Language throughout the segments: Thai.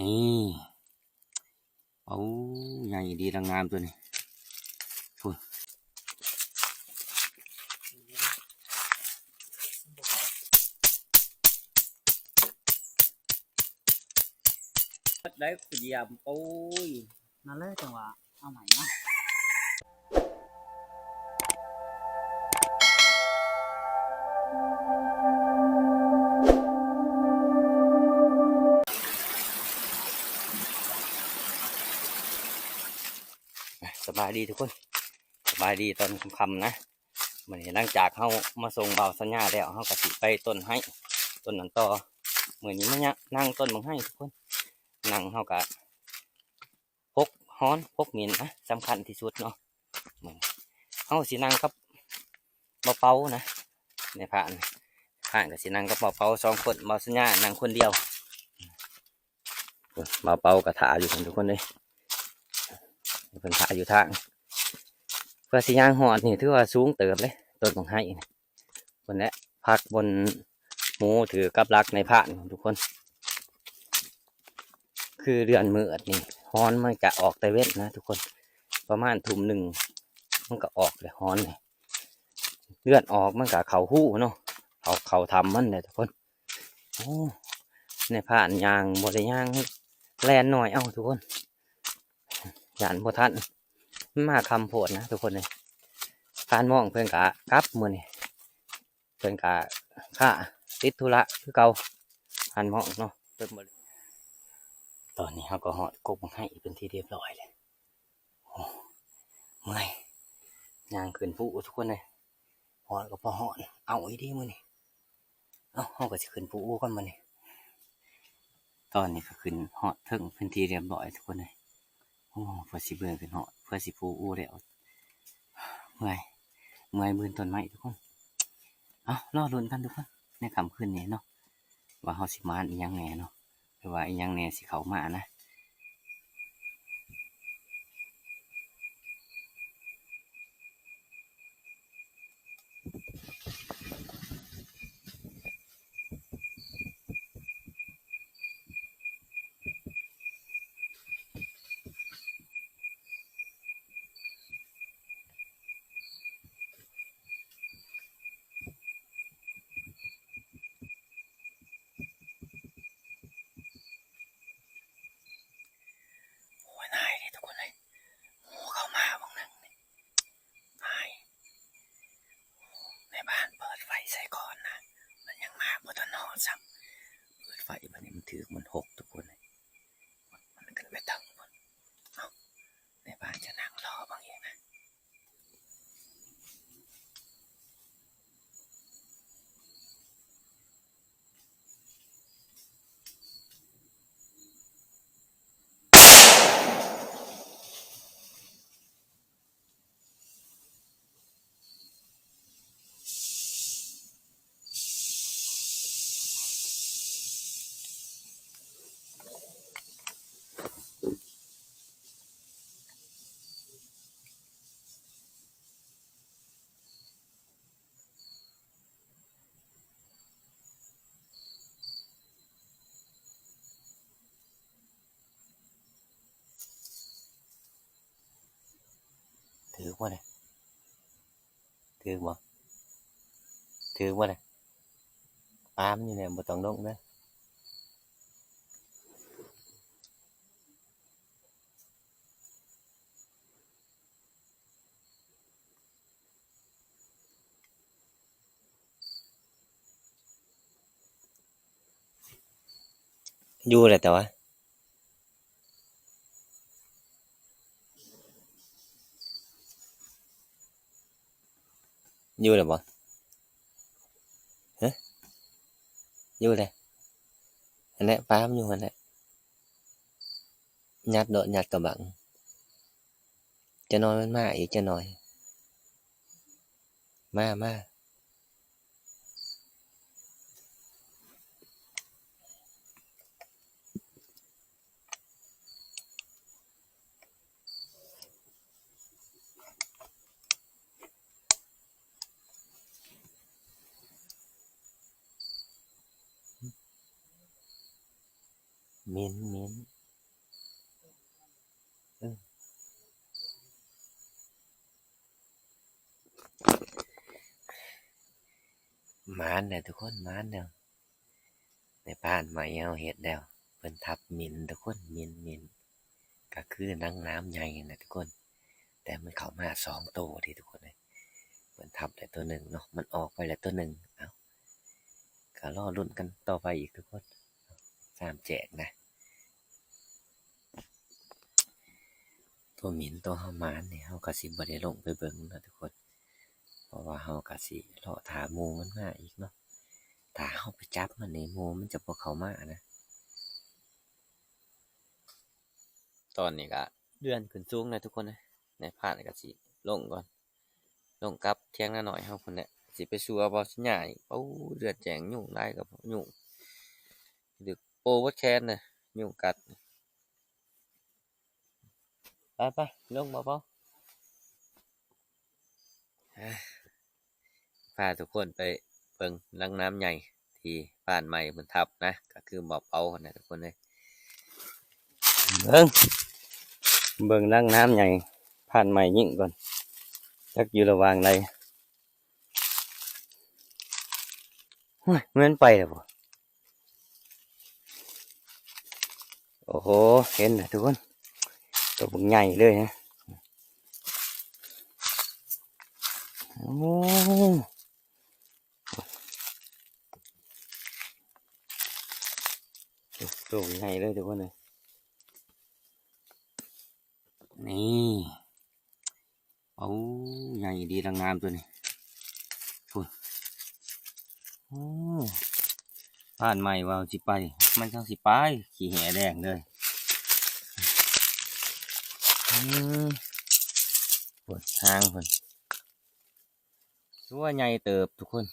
นี่โอ้ใหญ่ดีงามตัวนี้คุณได้ขุดยำปุ้ยนั่นเลยจังหวะเอาใหม่นะสบายดีทุกคนสบายดีตอนค่ำๆนะเหมือนหลังจากเขามาส่งเบาสัญญาแล้วเขาก็สิไปต้นให้ต้นนั้นต่อเหมือนนี้มันเนี่ยนั่งต้นมังให้ทุกคนนั่งเขาก็พกฮ้อนพกมีนนะสำคัญที่สุดเนาะเขาสินั่งกับเบาๆนะในผ่านกับสินั่งกับเบาๆ2 คนเบาสัญญานั่งคนเดียวเบาๆกระถาอยู่ทุกคนเลยเป็นถาอยู่ทางเพื่อสิย่างหอดนี่ถือว่าสูงเติบเลยต้นมังให้คนนี้พักบนหมูถือกับรักในผ่านทุกคนคือเดือนมืดนี่ฮ้อนมันจะออกแต่เว้นนะทุกคนประมาณทุ่ม 1มันก็ออกเลยฮ้อนเลยเลือดออกมันก็เข่าหู้เนาะเข่าทำมันเลยทุกคนโอ้ในผ่านยางบริยางแลนหน่อยเอ้าทุกคนหยานพอทันมาคำโพดนะทุกคนเลยการมองเพื่อนกะกับมือนี่เพื่อนกะข้าติดธุระคือเก่าการมองเนาะเพิ่มตอนนี้เขาก็หอดกบให้เป็นที่เรียบร้อยเลยโอ้เมื่อยยางขึ้นผู้ทุกคนเลยหอดก็พอหอดเอาอีดีมือนี่เขาก็จะขึ้นผู้ก่อนมือนี่ตอนนี้ก็ขึ้นหอดถึงเป็นที่เรียบร้อยทุกคนเลยโอ้เพื่อสิเบื่อขึ้นหอดเพื่อสิผู้แล้วเมื่อยบืนต้นไม้ทุกคนรอลุ้นกันทุกคนในค่ำคืนนี้เนาะว่าเขาสิมาอีหยังแหน่เนาะหรือว่าอีหยังแหน่สิเขามานะไฟมันนี่มันถือมันหกทุกคนเลยมันขึ้นไปตั้งบนในบ้านจะนั่งรอบางอย่างนะถือว่าไงถือบ่ถือว่าไงปามอยู่เนี่ยบ่ต้องลงนะอยู่เลยแต่ว่าอยู่เลยบ่ฮะอยู่เลยอันนี้ปามอยู่อันนี้ยัดโดดยัดกระบังจะนอนมันมาอีกจะหน่อยมามิ้น หมานเนี่ยทุกคนหมานเนี่ยในบ้านใหม่เอาเห็ดแล้วเพิ่นทับหมิ่นทุกคนหมิ่นก็คือนังน้ำใหญ่นะทุกคนแต่มันเข้ามา2 ตัวที่ทุกคนเลยเพิ่นทับได้ตัวหนึ่งเนาะมันออกไปแล้วตัวหนึ่งเอาก็รอลุ้นกันต่อไปอีกทุกคน3 แจกนะตัวหมิ่นตัวเฮาหมานเนี่ยเฮาก็สิบ่ได้ลงไปเบิ่งนะทุกคนเพราะว่าเฮาก็สิรอท่าหมู่มันมาอีกเนาะถ้าเฮาไปจับมันนี่หมู่มันจะบ่เข้ามานะตอนนี้ก็เดือนขึ้นสูงนะทุกคนนะในพานก็สิลงก่อนลงกลับเที่ยงนาน้อยเฮาพุ่นแหละสิไปสัวบ่สิย้ายโอ้เดือดแจ้งยุ่งหลายกับยุ่งดึกโปบ่แคนน่ะยุ่งกัดไปลงบ่พาทุกคนไปเบิ่งลังน้ำใหญ่ที่บ้านใหม่เพิ่นทับนะก็คือบ่เปานะทุกคนเลยเบิ่งลังน้ำใหญ่ผ่านใหม่ยิ่งก่อนจักอยู่ระหว่างใดเฮ้ยเหมือนไปแล้วบ่โอ้โหเห็นนะทุกคนตัวบึงใหญ่เลยฮะโอ้ตัวใหญ่เลยทุกคนเลยนี่โอ้ใหญ่ดีรังงามตัวนี้ฝุ่นโอ้ผ่านใหม่ว่าสิไปมันทั้งสิไปขี่แห่แดงเลยปวดทางฝุ่นตัวใหญ่เติบทุกคน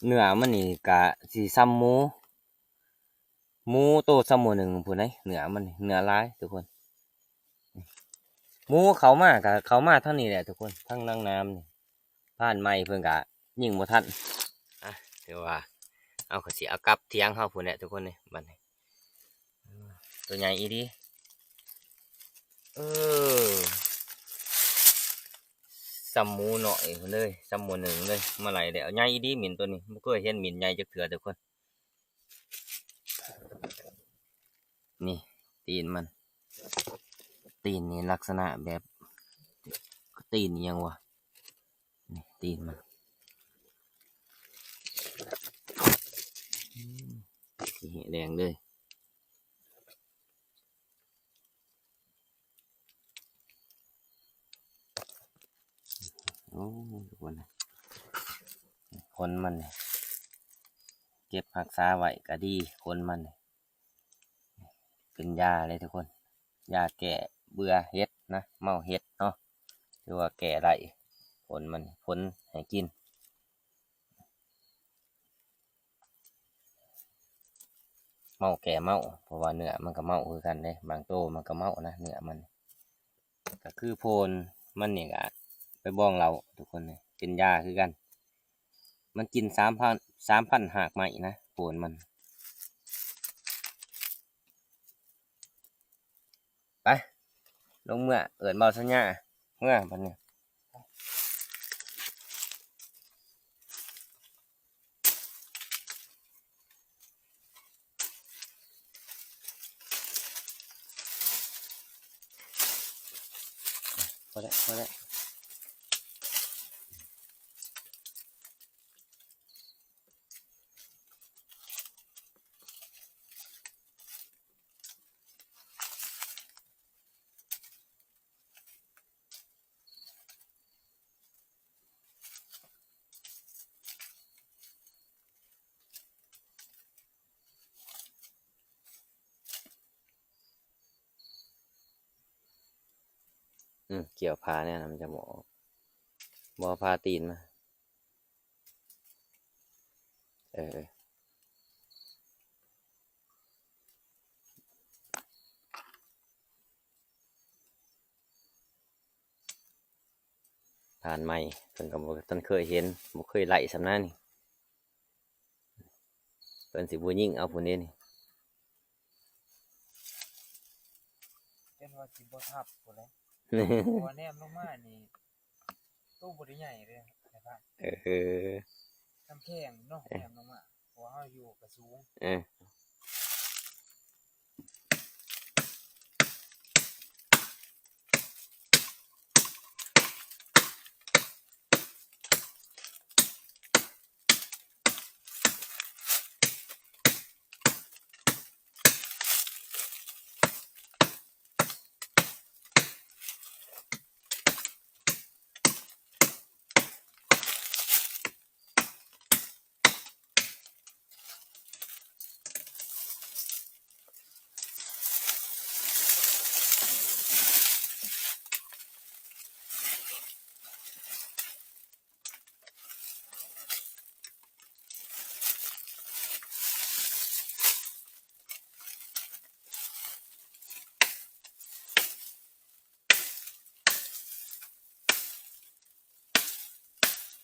เนื้อมันนี่กะสีซ้ำหมูโตซ้ำหมูหนึ่งพูดไหนเนื้อมันเนื้อร้ายทุกคนหมูเขามากะเขามาทั้งนี้แหละทุกคนทั้งนางน้ำนี่ผ่านไม้เพิ่งกะยิงบ่ทันอ่ะเดี๋ยวว่าเอากระสีเอากลับเทียงเขาพูดแหละทุกคนนี่บัดนี้ตัวใหญ่อีดีซ้ำหมูหน่อยเลยซ้ำหมูหนึ่งเลยมาไหลแล้วใหญ่อีดีหมิ่นตัวนี้ไม่เคยเห็นหมิ่นใหญ่จักเถื่อทุกคนนี่ตีนมันตีนนี่ลักษณะแบบตีนยังวะนี่ตีนมันสีแดงเลยโอ้ทุกคนนะคนมันเก็บรักษาไว้ก็ดีคนมันเป็นยาเลยทุกคนยาแก้เบื่อเห็ดนะเมาเห็ดเนาะหรือว่าแก้ไรผลมันผลให้กินเมาแก่เมาเพราะว่าเนื้อมันก็เมาคือกันเลยบางโตมันก็เมานะเนื้อมันก็คือโพนมันเนี่ยก็ไปบ้องเราทุกคนเลยเป็นยาคือกันมันกิน3,000หากใหม่นะโพนมันไปลงเมื่อเอิดเบาสัญญาเมื่อบัดนี้พอแล้วเกี่ยวพาเนี่ยนะมันจะหมอพาตีนมาผ่านใหม่เพิ่นก็บ่ทันเคยเห็นบ่เคยไล่สำนักนี่เพิ่นสิบ่ยิงเอาผู้นี้นี่ นว่าสิบ่ทับพุ่นแหละเพราะว่าแนมลงมานี่ตู้บ่ได้ใหญ่เลยนะครับ น้ำแข็งเนาะแนมลงมาเพราะว่าเฮาอยู่ก็สูง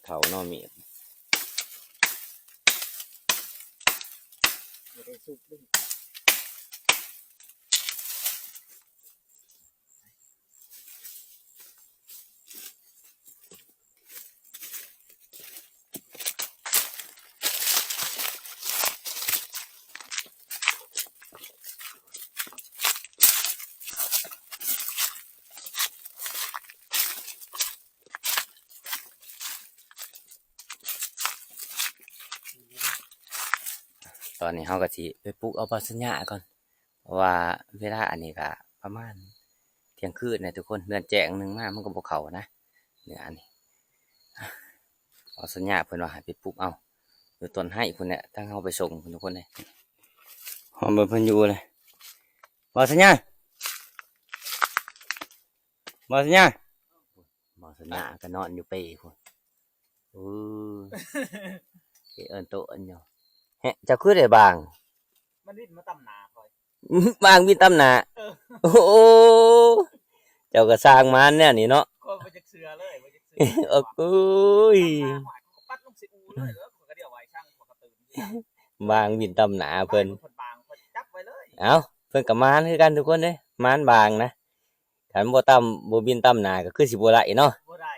เขานอมีด บ่ได้สุกด้วย ตอนนี้เขาก็สิไปปลูกเอาปลาสัญญาก่อนเพราะว่าเวลาอันนี้ก็ประมาณเที่ยงคืนนะทุกคนเดือนแจ้งหนึ่งมามันก็บ่เข้านะเนี่ยอันนี้เอาสัญญาเพิ่นว่าให้ไปปลูกเอาอยู่ต้นไห้พุ่นเนี่ยตั้งเขาไปส่งพุ่นทุกคนเลยหอมเบิ่งเพิ่นอยู่เลยบ่สัญญาบ่สัญญาบ่สัญญาก็นอนอยู่เป้พุ่นเอิ้นโตอันเนาะเฮ้เจ้าคือได้บาง มันดิ้นมาต่ำหนาคอย บางมีตำหนาโอ้โหเจ้าก็สร้างมันเนี่ยนี่เนาะ ก็บ่จักเสือเลยบ่จักเสื โอ้ย ปัดลงสิอูเลยแล้วข้อยก็เดี๋ยวไว้ช่างข้อยก็ตื่น บางมีตำหนาเพิ่น เพิ่นบางเพิ่นจับไว้เลย เอ้าเพิ่นก็มานคือกันทุกคนเด้มานบางนะคันบ่ตำบ่บินตำหนาก็คือสิบ่ไหลเนาะ บ่ได้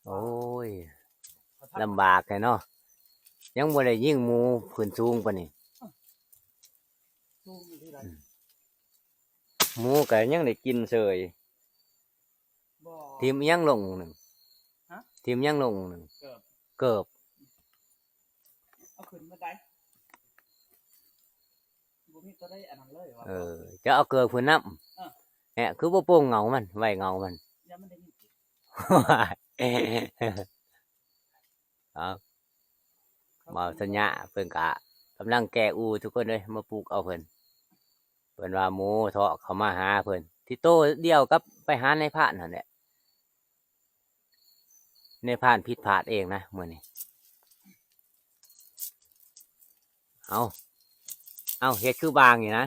โอ้ยลำบากแท้เนาะยังบ่ได้ยิงหมูขึ้นสูงปานนี้ สู้อยู่ที่ไร หมูก็ยังได้กินเฉย บ่ ทิ่มยังลงหนึง ฮะ ทิ่มยังลงหนึง เกิบ เกิบ เอาขึ้นมาได้บ่มีตัวได้อันนั้นเลยว่า จะเอาเกิบเพิ่นนำแหะคือบ่โป่งเงามันไว้เงามัน อย่ามันได้ยินเสียง เอามาสัญญาเพิ่นกะกำลังแก้อูทุกคนเลยมาปลูกเอาเพิ่นว่าหมูเถาะเขามาหาเพิ่นที่โตเดียวกับไปหาในพานนั่นแหละในพานผิดพลาดเองนะมื้อนี้เอาเฮ็ดคือบางอยู่นะ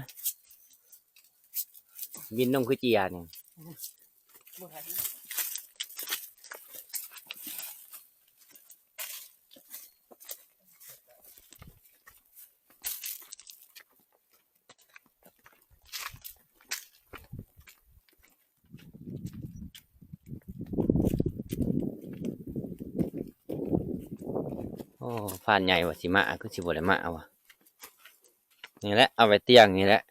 บินนมคือเจียนี่ บ่ได้ โอ้พานใหญ่ว่าสิมาคือสิบ่ได้มาว่ะนี่แหละเอาไว้เตียงนี่แหละ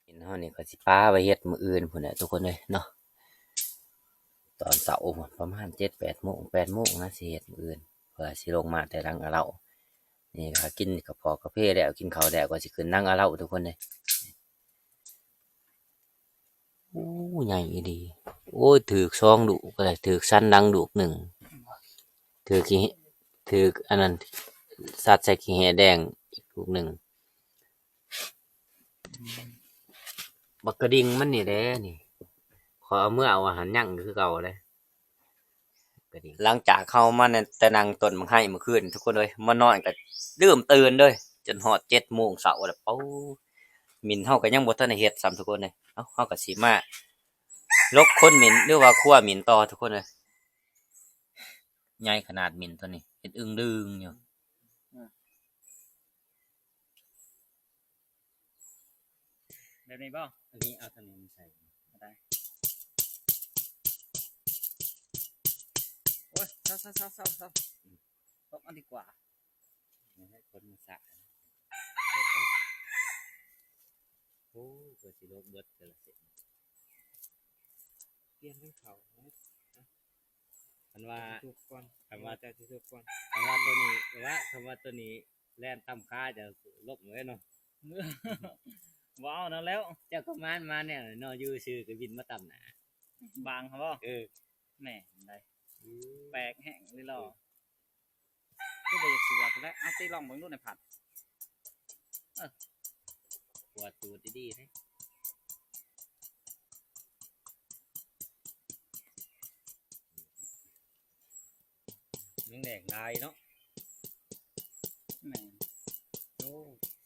เห็นเฮานี่ก็สิป้าไว้เฮ็ดมื้ออื่นพุ่นแหละทุกคนเลยเนาะตอนเช้าพุ่นประมาณ 7-8 โมง 8 โมงนะสิเฮ็ดมื้ออื่นเพื่อสิลงมาแต่รังอะเลานี่ก็กินกับพอกาแฟแล้วกินข้าวแล้วก็สิขึ้นนั่งอะเลาทุกคนเลยโอ้ใหญ่อีดีโอ้ยถือก2ดุก็ได้ถือกสั้นดังดุหนึ่งถือกขี้ถือกอันนั้นสัตว์ใส่ขี้แหแดงอีกลูกหนึ่งบักกระดิ่งมันนี่แหละนี่ขอเอาเมื่อเอาอาหารยั่งคือเก่าเลยกระดิ่งหลังจากเข้ามาเนี่ยแต่นั่งต้นมันให้เมื่อคืนทุกคนเลยมานอนก็ดื่มตื่นเลยจนฮอด7 โมงเช้าแล้วเป้ามินเฮาก็ยังบ่ทันได้เฮ็ดซ้ำทุกคนเลยเอ้าเฮาก็สิมาลกคนหมิ่นหรือว่าคั่วหมิ่นต่อทุกคนเลยใหญ่ขนาดหมิ่นตัวนี้เห็นอึ้งดึงอยู่ แบบนี้บ่ อันนี้เอาทางนี้ใส่ ได้โอ้ยเศร้าตกอันดีกว่า ให้คนมาสะโอ้เกิดสิลบเบิดเกิดละเสร็จ เปลี่ยนเป็นเขานะ คันว่า ทุกก่อน คำว่า แต่ทุกก่อน คำว่าตัวนี้คำว่าตัวนี้แล่นต่ำค่าจะลบเหมือนเนาะ ว้าวนั่นแล้ว เจ้าก็มาเนี่ยเนาะอยู่ชื่อก็บินมาต่ำหนา บางเขาบ่ แหม่ได้แปลกแห้งเลยหรอก็บ่อยากเสือพุ่นแหล้วเอาตีลองเบิ่งดูในผัด ปวดตูดดีๆนะยังแดงลายเนาะ แหม่ โอ้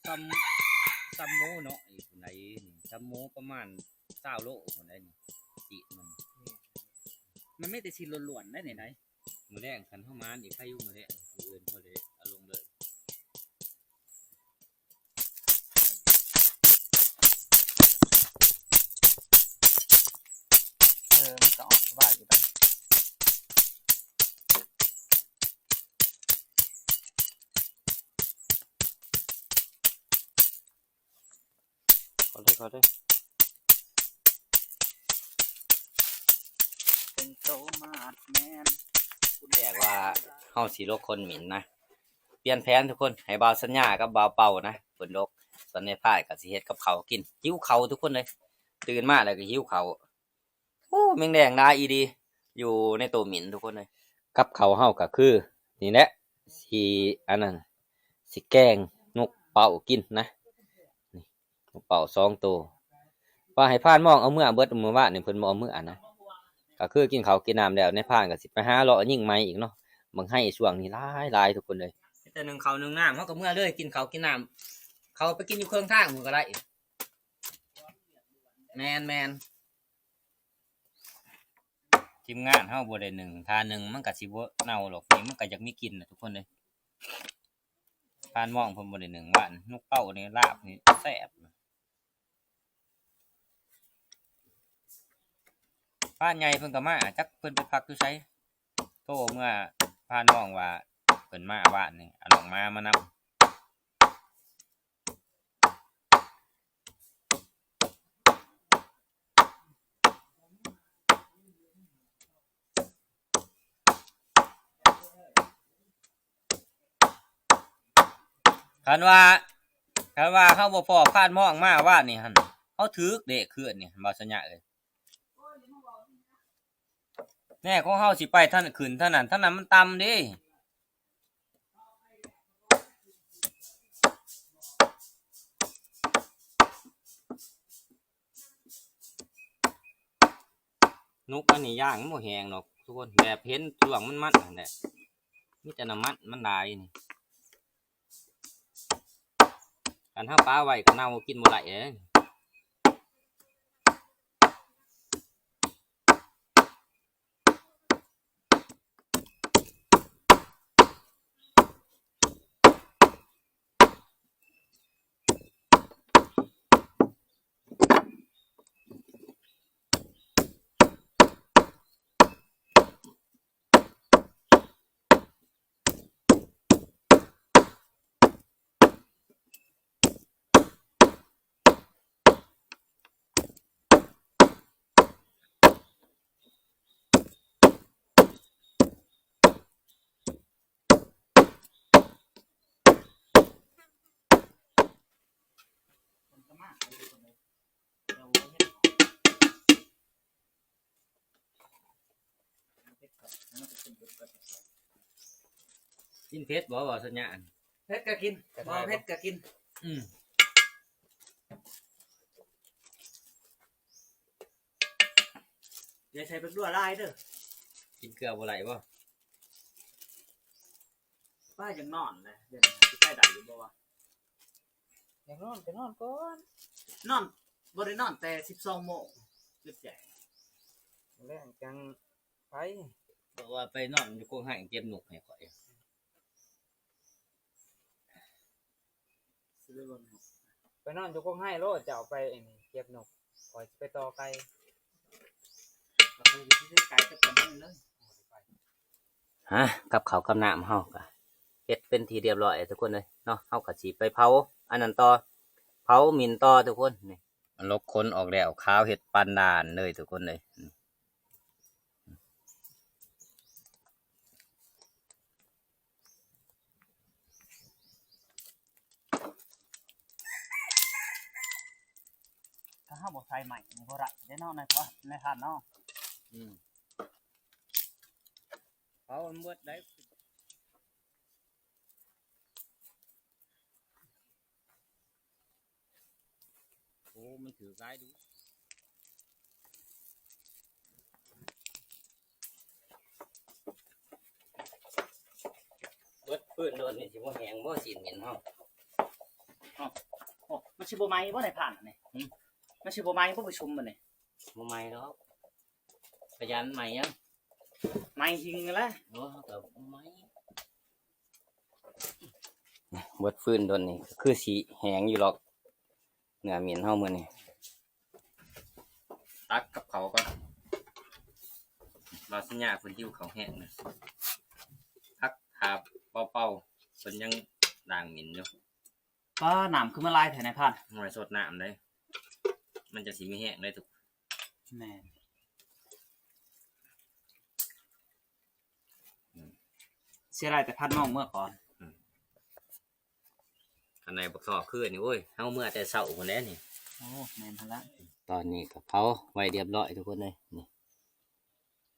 ซัมโมเนาะอีกคนไหนนี่ซัมโมประมาณ20 โลคนไหนนี่จีมัน ไม่แต่ชิ้นล้วนๆได้ไหน มือแรกขันเข้ามาอีกใครยุ่งมือแรกมืออื่นพอเลยเอาลงเลย มันก็ออกสบายอยู่ได้ เขาได้ เป็นโตมาดแมน พูดแรกว่าเฮาสีโลกคนหมิ่นนะเปลี่ยนแผนทุกคนให้บ่าวสัญญากับบ่าวเป่านะฝนตกตอนในพายกับสิเฮ็ดกับเขาวกินหิวเขาวทุกคนเลยตื่นมาแล้วก็หิวเขาวโอ้แมงแดงดาอีดีอยู่ในตัวหมิ่นทุกคนเลยกับเขาวเฮาก็คือนี่แหละสิอันนั้นสิแกงนกเป่ากินนะนี่นกเป่า2 ตัวว่าให้พานมองเอาเมื่อเบิดมื้อวานนี่เพิ่นบ่เอามื้ออันนะก็คือกินข้าวกินน้ำแล้วในพานก็สิไปหาเลาะยิ่งไม้อีกเนาะบางให้ช่วงนี้หลายทุกคนเลยแต่1ข้าว1น้ำเฮาก็เมื่อเลยกินข้าวกินน้ำเขาไปกินอยู่เครื่องทางมื้อก็ได้แม่นทีมงานเฮาบ่ได้หนึ่งทาหนึ่งมันก็สิบ่เน่าหรอกนี่มันก็อยากมีกลิ่นน่ะทุกคนเลยทานมองเพิ่นบ่ได้หนึ่งว่านนกเป้านี่ลาบนี่แซ่บพานใหญ่เพิ่นก็มาจักเพิ่นไปพักอยู่ไสโทรเมื่อพานมองว่าเพิ่นมาบ้านนี่เอาน้องมานำคันว่าเฮาบ่พอพานมองมาว่านี่หั่นเฮาถึกเด้คืนนี่บ่สัญญาเอ้ยแน่ของเฮาสิไปท่านขึ้นเท่านั้นมันต่ำเด้นกอันนี้ย่างมันบ่แห้งดอกทุกคนแบบเห็นช่วงมันนั่นแหละมีแต่น้ำมันหลายนี่คันเฮาปลาไว้ก็เน่ากินบ่ได้เด้กินเผ็ดบ่สัญญาณ เผ็ดก็กินบ่เผ็ดก็กินอย่าใช้เป็นรั่วลายเด้อ กินเกลือบ่ไหลบ่ ป้ายังนอนเลยเดี๋ยวสิไปได้อยู่บ่วะ อย่างนอนไปนอนก่อน นอนบ่ได้นอนแต่12 โมงจุดแจ้ง แรงจังไป บอกว่าไปนอนอยู่กรงห่างเก็บหนุกให้ข่อย ซื้อรถ ไปนอนอยู่กงให้โลดจะเอาไปไอ้นี่เก็บนกปล่อยไปต่อไก่ ก็คือที่ไกลจะเป็นนั่นเลย ฮะกับเขาวกับน้ำเฮาก็เฮ็ดเป็นทีเรียบร้อยทุกคนเลยเนาะเฮาก็สิไปเผาอันนั้นต่อเผาหมิ่นต่อทุกคนนี่มันลกขนออกแล้วขาวเฮ็ดปานด่านเลยทุกคนเลย ถ้าห้าบอกไทยใหม่นี่บ่ได้ได้นอกในเพราะในทานเนาะ เขาเมื่อได้โอ้มันถือร้ายดูเบิดปืนโดนนี่สิบ่แหงบ่สิเหม็นเฮา โอ้มันชิบโบไม้บ่ได้ผ่านอันนี่มันชิบโบไม้บ่ประชุมมันนี่ บ่ใหม่ดอกพยันใหม่ยัง ไม้หิงกันแล้ว โอ้ก็ใหม่เบิดฟืนโดนนี่ก็คือสิแหงอยู่หรอกเนื้อเหม็นเฮามื้อนี้ตักกับเขาก่อนเราสัญญาเพิ่นหิวเขาวแห้งนะพักหาเป่าๆเพิ่นยังด่างเหม็นอยู่ ป้าหนามขึ้นมาลายแถวในผ่าน หน่อยสดน้ำเลยมันจะสิมีแห้งเลยทุก แม่เสียดายแต่พัดน้องเมื่อก่อน อันไหนบักซอคือนี่โอ้ยเฮาเมื่อแต่เช้าพุ่นแหล้วนี่ โอ้แม่นทันละ ต ตอนนี้ก็เผาไว้เรียบร้อยทุกคนเลยนี่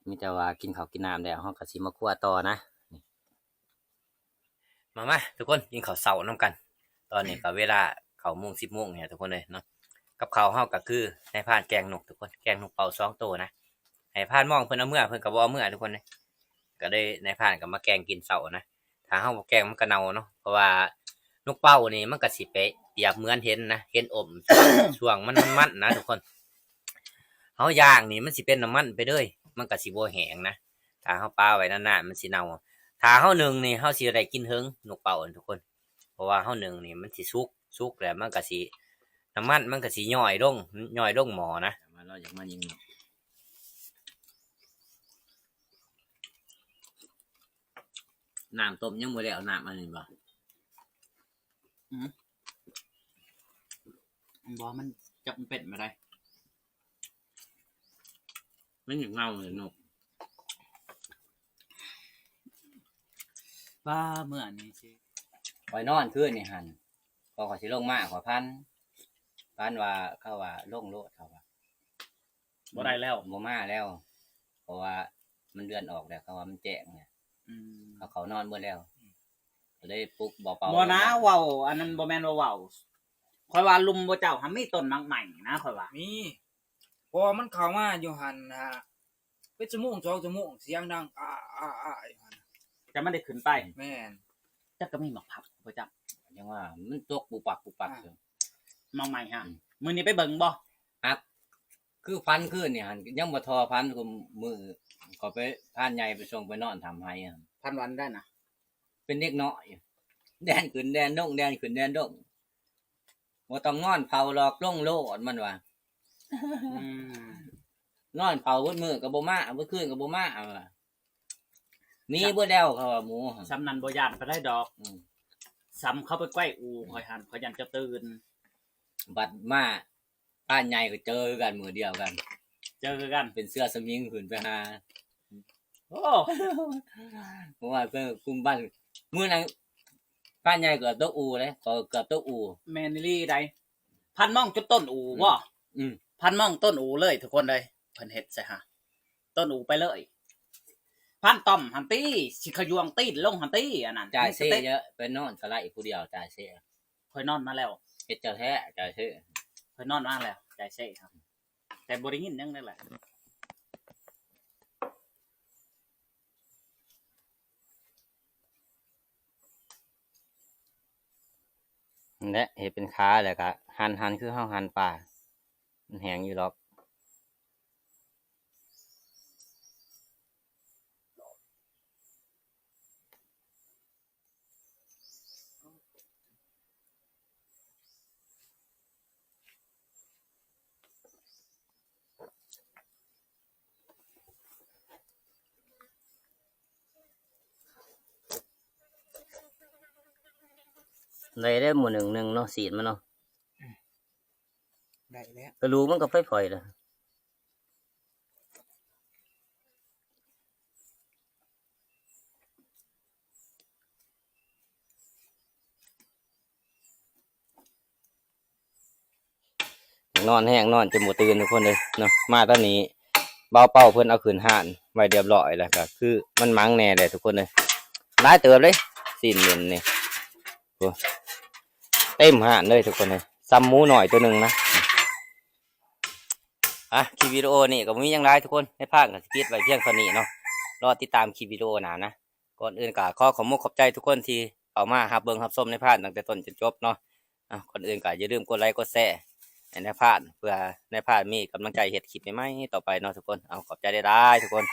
มีแต่ว่ากินข้าวกินน้ำแล้วเฮาก็สิมาคั่วต่อนะนี่มาทุกคนกินข้าวเช้านํกัน ตอนนี้ก็เวลาเข้าโมง10โมงเนี่ยทุกคนเลยเนาะกับข้าวเฮาก็คือในพานแกงนกทุกคนแกงนกเป่า2ตัวนะให้พานมองเพิ่นเอาเมื่อเพิ่นก็บ่เอาเมื่อทุกคนเลยก็ได้ในพานก็มาแกงกินเช้านะถ้าเฮาบ่แกงมันก็เน่าเนาะเพราะว่านกเป่านี่มันก็สิไปเปรียบเหมือนเห็นนะเห็นอม ช่วงมันนะทุกคนเฮาย่างนี่มันสิเป็นน้ำมันไปเลยมันก็สิบ่แห้งนะถ้าเฮาปาไว้นานๆมันสิเน่าถ้าเฮานึ่งนี่เฮาสิได้กินเฮิงนกเป่าทุกคน เพราะว่าเฮานึ่งนี่มันสิสุกแล้วมันก็สิน้ำมันก็สิย่อยลงหม้อนะมาเราอยากมายิงน้ำต้มยังบ่ได้เอาน้ำอันนี้บ่ บ่มันจับมันเป็ดมาได้ มันอย่างเงาเลยนก ป้าเมื่อนี้สิ ปล่อยนอนคืนนี่หั่นพอเขาสิลงมาขอพันว่าเขาว่าลงโลดเขาว่า บ่ได้แล้ว บ่มาแล้ว เพราะว่ามันเดือนออกแล้วเขาว่ามันแจ้งเนี่ยเขานอนเบิดแล้วก็เลยปลุกบ่เป่า บ่นะเว้าอันนั้นบ่แม่นว่าเว้าข่อยว่าลุมบ่เจ้าหามีต้นมักใหม่นะข่อยว่า มีพอมันเข้ามาอยู่หั่นนะเป็นชั่วโมง2ชั่วโมงเสียงดังอยู่หั่น จะไม่ได้ขึ้นไป แม่น จักก็มีหมักผักบ่จัก ยังว่ามันตกปุปักอยู่ มักใหม่ฮะมื้อนี้ไปเบิ่งบ่ คือพันคืนนี่หั่นยังบ่ทอพันก็มือก็ไปพานใหญ่ไปส่งไปนอนทำให้หั่น พันวันได้นะ เป็นเด็กน้อยแดนขึ้นแดนดงแดนขึ้นแดนดงบ่ต้องนอนเผาหลอกลงโลดมันว่า นอนเผาเบิดมื้อก็บ่มาเบิดคืนก็บ่มาว่าหนีเบิดแล้วเขาว่าหมู สำนันบ่ย่านไปได้ดอกซ้ำเข้าไปใกล้อูข่อยหันข่อยยันจะตื่น บัดมาบ้านใหญ่ก็เจอกันมื้อเดียวกัน เจอกัน เป็นเสื้อสมิงขึ้นไปหา โอ้ เพราะว่าเพิ่นคุมบ้านมื้อนั้นบ้านใหญ่เกือบตกอูเลยก็เกือบตกอู แมนลี่ใดพันมองจุดต้นอูบ่ พันมองต้นอูเลยทุกคนเลยเพิ่นเฮ็ดใช่ฮะต้นอูไปเลยพันต่อมหันตี้สิขยวงตีนลงหันตี้อันนั้น จ่ายเซ่เยอะไปนอนกะไลผู้เดียวจ่ายเซ่ ข่อยนอนมาแล้ว เฮ็ดเจ้าแท้จ่ายเซ่ ข่อยนอนมาแล้วใจเซ่ครับแต่บ่ได้ยินหยังนั่นแหละ นั่นแหละเฮ็ดเป็นค้าแล้วก็หั่นคือเฮาหั่นปลามันแห้งอยู่หรอก เลยได้หมู่หนึ่งเนาะสีดมันเนาะ ได้แล้ว กระดูกมันก็ค่อยๆเลยนอนแห้งนอนจนหมดตื่นทุกคนเลยเนาะมาตอนนี้เบาเป้าเพื่อนเอาขืนห่านไว้เรียบร้อยแล้วก็คือมันมั้งแน่เลยทุกคนเลยร้ายเติบเลยสิ้นเดือนนี่โอ้เต็มห่านเลยทุกคนเลยซ้ำหมูหน่อยตัวหนึ่งนะคลิปวิดีโอนี่ก็มีอย่างไรทุกคนในภาคกับสกิปไว้เพียงเท่านี้เนาะรอติดตามคลิปวิดีโอหนานะก่อนอื่นก็ขอบคุณขอบใจทุกคนที่เข้ามารับเบิ่งรับชมในภาคตั้งแต่ต้นจนจบเนาะก่อนอื่นก็อย่าลืมกดไลค์กดแชร์ในภาคเพื่อในภาคมีกำลังใจเฮ็ดคลิปใหม่ๆต่อไปเนาะทุกคนขอบใจได้ทุกคน